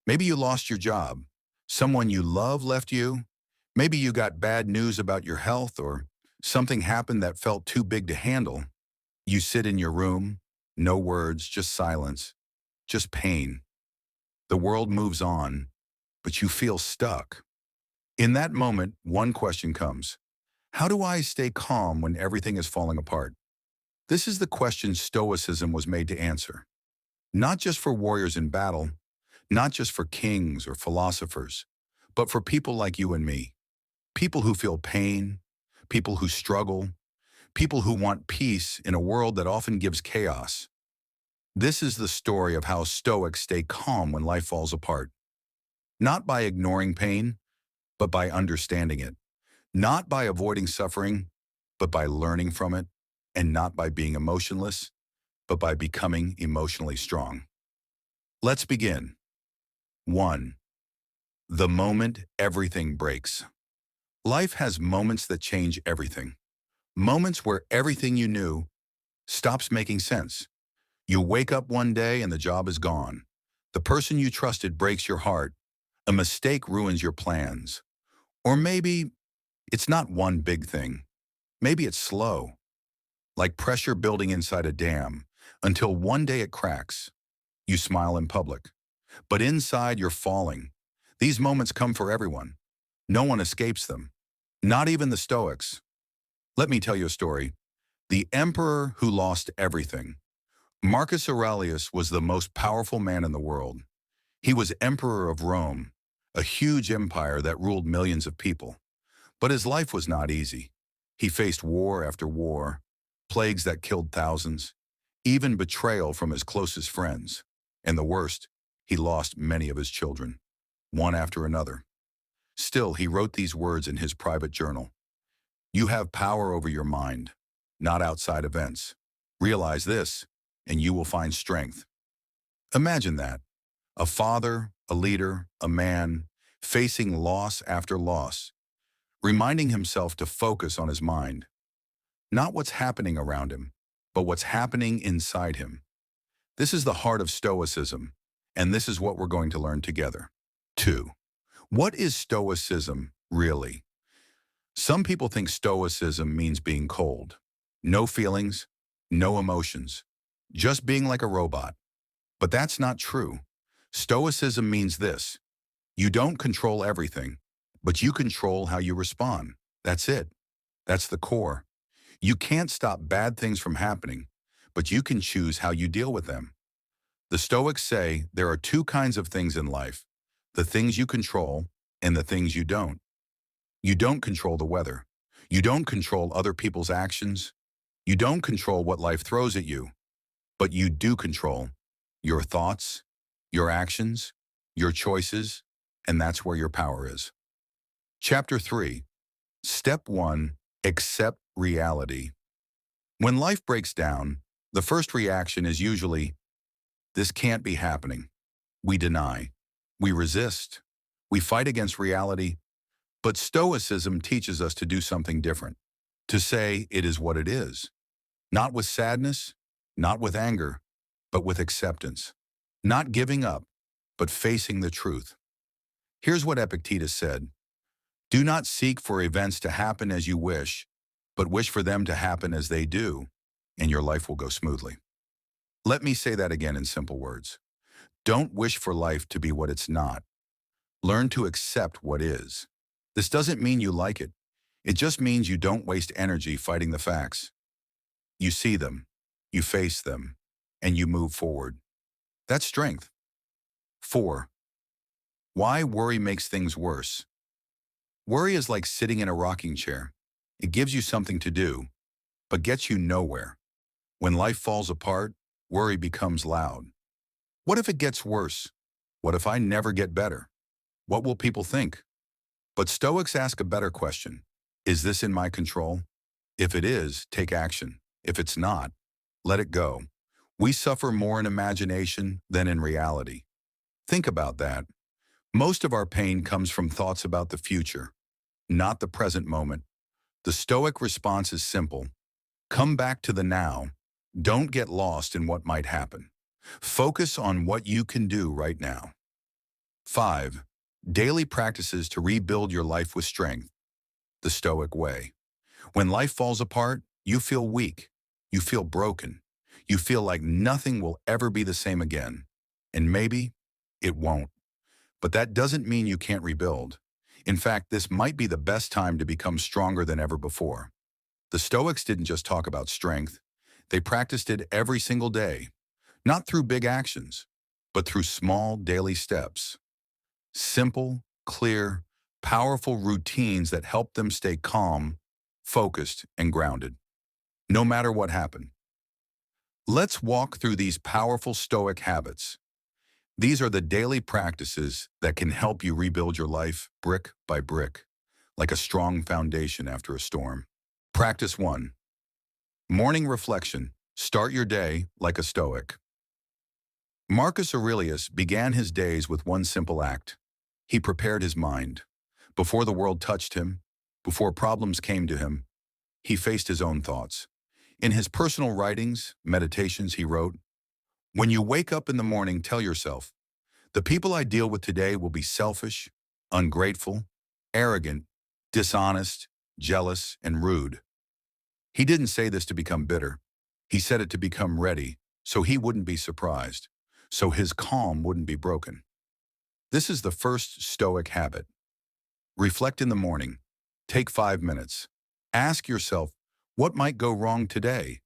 Maybe you lost your job. Someone you love left you. Maybe you got bad news about your health or something happened that felt too big to handle. You sit in your room, no words, just silence, just pain. The world moves on, but you feel stuck. In that moment, one question comes. How do I stay calm when everything is falling apart? This is the question Stoicism was made to answer. Not just for warriors in battle, not just for kings or philosophers, but for people like you and me. People who feel pain, people who struggle, people who want peace in a world that often gives chaos. This is the story of how Stoics stay calm when life falls apart. Not by ignoring pain, but by understanding it. Not by avoiding suffering, but by learning from it. And not by being emotionless, but by becoming emotionally strong. Let's begin. 1. The moment everything breaks. Life has moments that change everything. Moments where everything you knew stops making sense. You wake up one day and the job is gone. The person you trusted breaks your heart. A mistake ruins your plans. Or maybe it's not one big thing. Maybe it's slow, like pressure building inside a dam, until one day it cracks. You smile in public, but inside you're falling. These moments come for everyone. No one escapes them, not even the Stoics. Let me tell you a story. The emperor who lost everything. Marcus Aurelius was the most powerful man in the world. He was emperor of Rome, a huge empire that ruled millions of people. But his life was not easy. He faced war after war, plagues that killed thousands, even betrayal from his closest friends. And the worst, he lost many of his children, one after another. Still, he wrote these words in his private journal. You have power over your mind, not outside events. Realize this, and you will find strength. Imagine that. A father, a leader, a man, facing loss after loss, reminding himself to focus on his mind. Not what's happening around him, but what's happening inside him. This is the heart of Stoicism, and this is what we're going to learn together. 2. What is Stoicism really? Some people think Stoicism means being cold. No feelings, no emotions, just being like a robot. But that's not true. Stoicism means this. You don't control everything, but you control how you respond. That's it. That's the core. You can't stop bad things from happening, but you can choose how you deal with them. The Stoics say there are two kinds of things in life, the things you control and the things you don't. You don't control the weather. You don't control other people's actions. You don't control what life throws at you, but you do control your thoughts, your actions, your choices, and that's where your power is. Chapter 3. Step 1. Accept reality. When life breaks down, the first reaction is usually, this can't be happening. We deny. We resist. We fight against reality. But Stoicism teaches us to do something different, to say it is what it is. Not with sadness, not with anger, but with acceptance. Not giving up, but facing the truth. Here's what Epictetus said. Do not seek for events to happen as you wish, but wish for them to happen as they do, and your life will go smoothly. Let me say that again in simple words. Don't wish for life to be what it's not. Learn to accept what is. This doesn't mean you like it. It just means you don't waste energy fighting the facts. You see them, you face them, and you move forward. That's strength. 4. Why worry makes things worse. Worry is like sitting in a rocking chair. It gives you something to do, but gets you nowhere. When life falls apart, worry becomes loud. What if it gets worse? What if I never get better? What will people think? But Stoics ask a better question. Is this in my control? If it is, take action. If it's not, let it go. We suffer more in imagination than in reality. Think about that. Most of our pain comes from thoughts about the future, not the present moment. The Stoic response is simple. Come back to the now. Don't get lost in what might happen. Focus on what you can do right now. 5. Daily practices to rebuild your life with strength. The Stoic way. When life falls apart, you feel weak. You feel broken. You feel like nothing will ever be the same again. And maybe it won't. But that doesn't mean you can't rebuild. In fact, this might be the best time to become stronger than ever before. The Stoics didn't just talk about strength. They practiced it every single day, not through big actions, but through small daily steps. Simple, clear, powerful routines that help them stay calm, focused, and grounded, no matter what happened. Let's walk through these powerful Stoic habits. These are the daily practices that can help you rebuild your life brick by brick, like a strong foundation after a storm. Practice 1. Morning reflection. Start your day like a Stoic. Marcus Aurelius began his days with one simple act. He prepared his mind. Before the world touched him, before problems came to him, he faced his own thoughts. In his personal writings, meditations, he wrote, "When you wake up in the morning, tell yourself, the people I deal with today will be selfish, ungrateful, arrogant, dishonest, jealous, and rude." He didn't say this to become bitter. He said it to become ready, so he wouldn't be surprised, so his calm wouldn't be broken. This is the first Stoic habit. Reflect in the morning. Take 5 minutes. Ask yourself, what might go wrong today?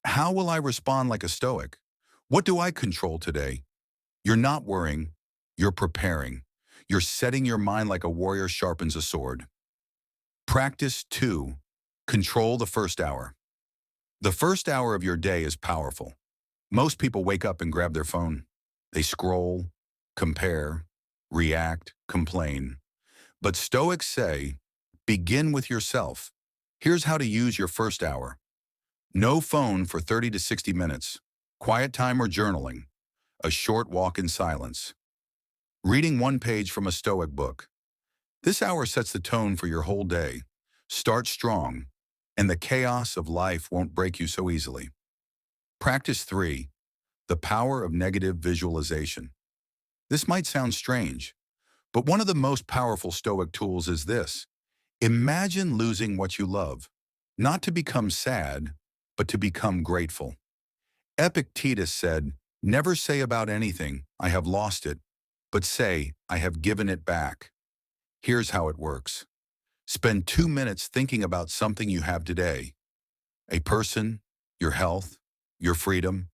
How will I respond like a Stoic? What do I control today? You're not worrying, you're preparing. You're setting your mind like a warrior sharpens a sword. Practice 2. Control the first hour. The first hour of your day is powerful. Most people wake up and grab their phone. They scroll, compare, react, complain. But Stoics say, begin with yourself. Here's how to use your first hour. No phone for 30 to 60 minutes. Quiet time or journaling. A short walk in silence. Reading one page from a Stoic book. This hour sets the tone for your whole day. Start strong, and the chaos of life won't break you so easily. Practice 3. The power of negative visualization. This might sound strange, but one of the most powerful Stoic tools is this. Imagine losing what you love, not to become sad, but to become grateful. Epictetus said, "Never say about anything, 'I have lost it,' but say, 'I have given it back.'" Here's how it works. Spend 2 minutes thinking about something you have today. A person, your health, your freedom.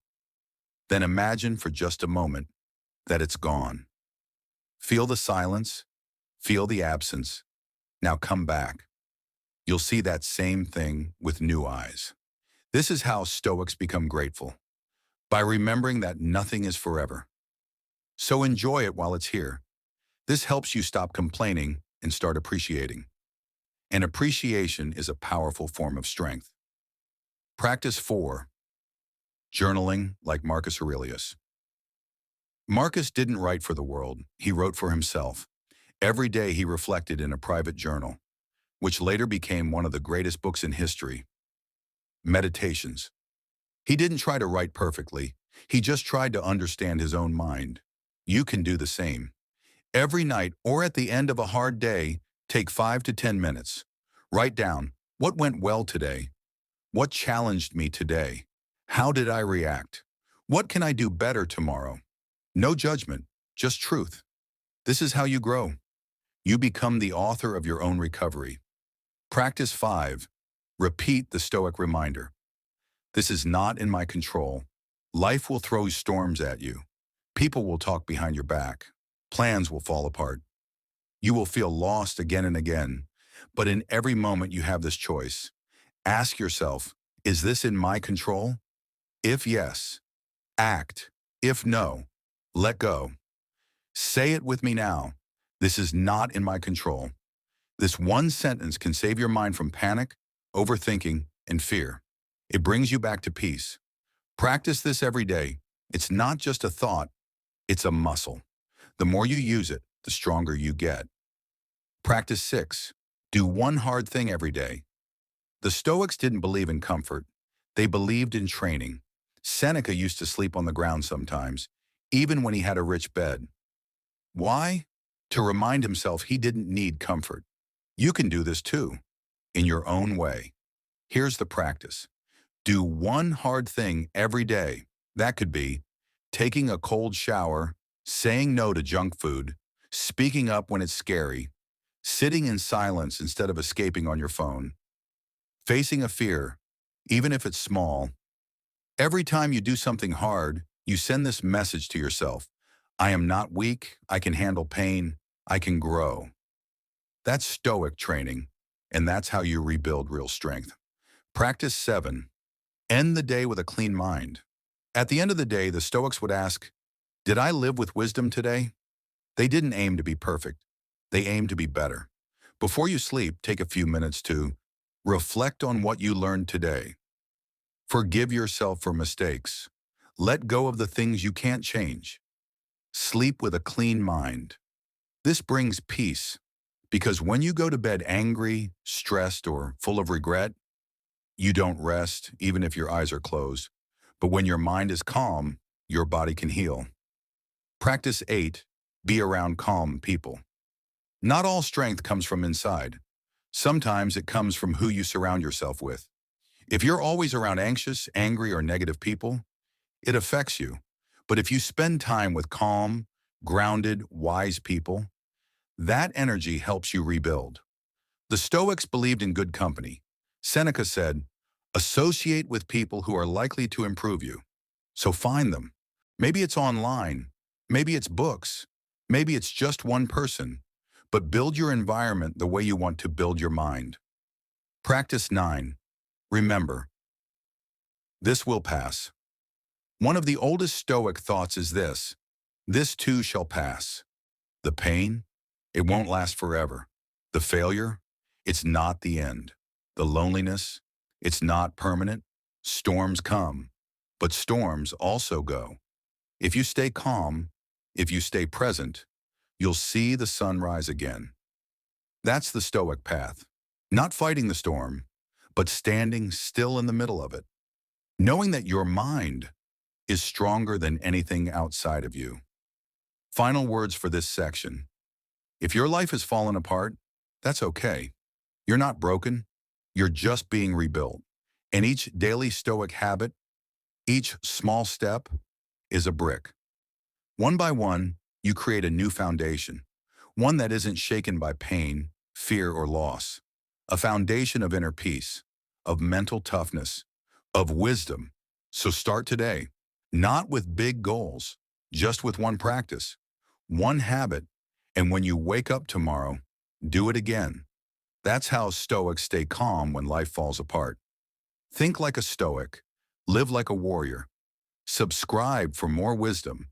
Then imagine for just a moment that it's gone. Feel the silence, feel the absence. Now come back. You'll see that same thing with new eyes. This is how Stoics become grateful, by remembering that nothing is forever. So enjoy it while it's here. This helps you stop complaining and start appreciating. And appreciation is a powerful form of strength. Practice 4. Journaling like Marcus Aurelius. Marcus didn't write for the world, he wrote for himself. Every day he reflected in a private journal, which later became one of the greatest books in history. Meditations. He didn't try to write perfectly, he just tried to understand his own mind. You can do the same. Every night or at the end of a hard day, take 5 to 10 minutes. Write down, what went well today? What challenged me today? How did I react? What can I do better tomorrow? No judgment, just truth. This is how you grow. You become the author of your own recovery. Practice 5. Repeat the Stoic reminder. This is not in my control. Life will throw storms at you. People will talk behind your back. Plans will fall apart. You will feel lost again and again. But in every moment you have this choice. Ask yourself, is this in my control? If yes, act. If no, let go. Say it with me now. This is not in my control. This one sentence can save your mind from panic, overthinking, and fear. It brings you back to peace. Practice this every day. It's not just a thought, it's a muscle. The more you use it, the stronger you get. Practice 6. Do one hard thing every day. The Stoics didn't believe in comfort. They believed in training. Seneca used to sleep on the ground sometimes, even when he had a rich bed. Why? to remind himself he didn't need comfort. You can do this too, in your own way. Here's the practice. Do one hard thing every day. That could be taking a cold shower, saying no to junk food, speaking up when it's scary, sitting in silence instead of escaping on your phone, facing a fear, even if it's small. Every time you do something hard, you send this message to yourself. I am not weak, I can handle pain, I can grow. That's Stoic training, and that's how you rebuild real strength. Practice 7. End the day with a clean mind. At the end of the day, the Stoics would ask, did I live with wisdom today? They didn't aim to be perfect. They aimed to be better. Before you sleep, take a few minutes to reflect on what you learned today. Forgive yourself for mistakes. Let go of the things you can't change. Sleep with a clean mind. This brings peace, because when you go to bed angry, stressed, or full of regret, you don't rest, even if your eyes are closed. But when your mind is calm, your body can heal. Practice 8. Be around calm people. Not all strength comes from inside. Sometimes it comes from who you surround yourself with. If you're always around anxious, angry, or negative people, it affects you. But if you spend time with calm, grounded, wise people, that energy helps you rebuild. The Stoics believed in good company. Seneca said, associate with people who are likely to improve you. So find them. Maybe it's online. Maybe it's books. Maybe it's just one person. But build your environment the way you want to build your mind. Practice 9. Remember, this will pass. One of the oldest Stoic thoughts is this too shall pass. The pain, it won't last forever. The failure, it's not the end. The loneliness, it's not permanent. Storms come, but storms also go. If you stay calm, if you stay present, you'll see the sun rise again. That's the Stoic path. Not fighting the storm, but standing still in the middle of it. Knowing that your mind is stronger than anything outside of you. Final words for this section. If your life has fallen apart, that's okay. You're not broken. You're just being rebuilt. And each daily Stoic habit, each small step, is a brick. One by one, you create a new foundation. One that isn't shaken by pain, fear, or loss. A foundation of inner peace, of mental toughness, of wisdom. So start today. Not with big goals, just with one practice, one habit, and when you wake up tomorrow, do it again. That's how Stoics stay calm when life falls apart. Think like a Stoic, live like a warrior. Subscribe for more wisdom,